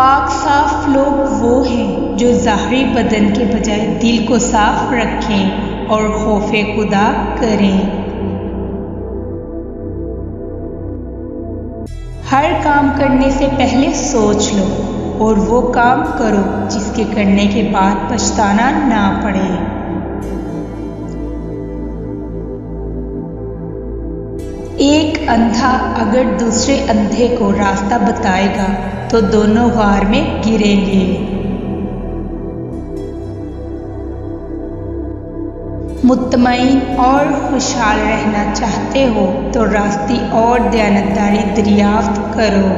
پاک صاف لوگ وہ ہیں جو ظاہری بدن کے بجائے دل کو صاف رکھیں اور خوف خدا کریں۔ ہر کام کرنے سے پہلے سوچ لو اور وہ کام کرو جس کے کرنے کے بعد پچھتانا نہ پڑے۔ ایک اندھا اگر دوسرے اندھے کو راستہ بتائے گا تو دونوں غار میں گریں گے۔ مطمئن اور خوشحال رہنا چاہتے ہو تو راستی اور دیانتداری دریافت کرو۔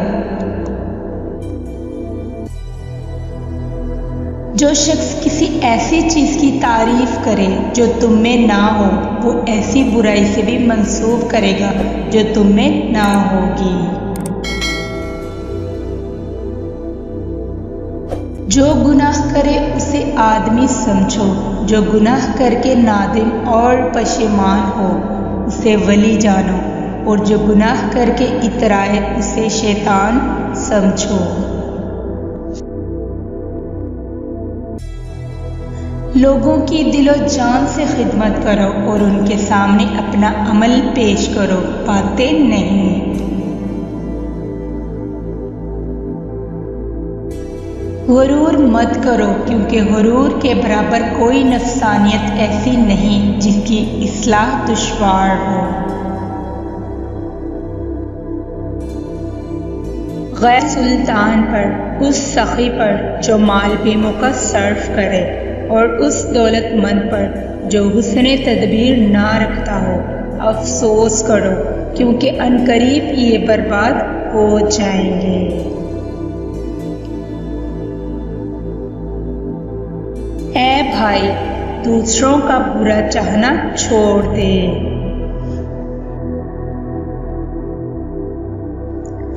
جو شخص کسی ایسی چیز کی تعریف کرے جو تم میں نہ ہو وہ ایسی برائی سے بھی منسوب کرے گا جو تم میں نہ ہوگی۔ جو گناہ کرے اسے آدمی سمجھو، جو گناہ کر کے نادم اور پشیمان ہو اسے ولی جانو، اور جو گناہ کر کے اترائے اسے شیطان سمجھو۔ لوگوں کی دل و جان سے خدمت کرو اور ان کے سامنے اپنا عمل پیش کرو، باتیں نہیں۔ غرور مت کرو کیونکہ غرور کے برابر کوئی نفسانیت ایسی نہیں جس کی اصلاح دشوار ہو۔ غیر سلطان پر، اس سخی پر جو مال بے موقع صرف کرے، اور اس دولت مند پر جو حسن تدبیر نہ رکھتا ہو افسوس کرو کیونکہ عنقریب یہ برباد ہو جائیں گے۔ اے بھائی، دوسروں کا برا چاہنا چھوڑ دے۔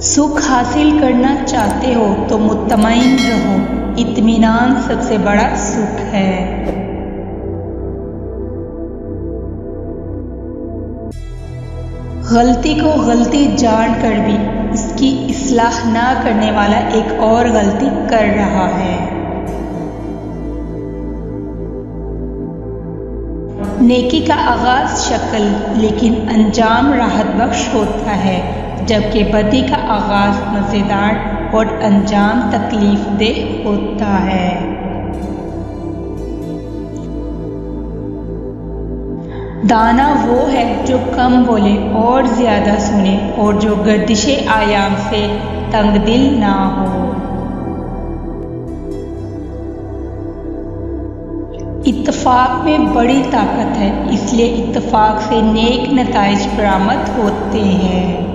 سکھ حاصل کرنا چاہتے ہو تو مطمئن رہو، اطمینان سب سے بڑا سکھ ہے۔ غلطی کو غلطی جان کر بھی اس کی اصلاح نہ کرنے والا ایک اور غلطی کر رہا ہے۔ نیکی کا آغاز شکل لیکن انجام راحت بخش ہوتا ہے، جبکہ بدی کا آغاز مزیدار اور انجام تکلیف دہ ہوتا ہے۔ دانا وہ ہے جو کم بولے اور زیادہ سنے اور جو گردش ایام سے تنگ دل نہ ہو۔ اتفاق میں بڑی طاقت ہے، اس لیے اتفاق سے نیک نتائج برآمد ہوتے ہیں۔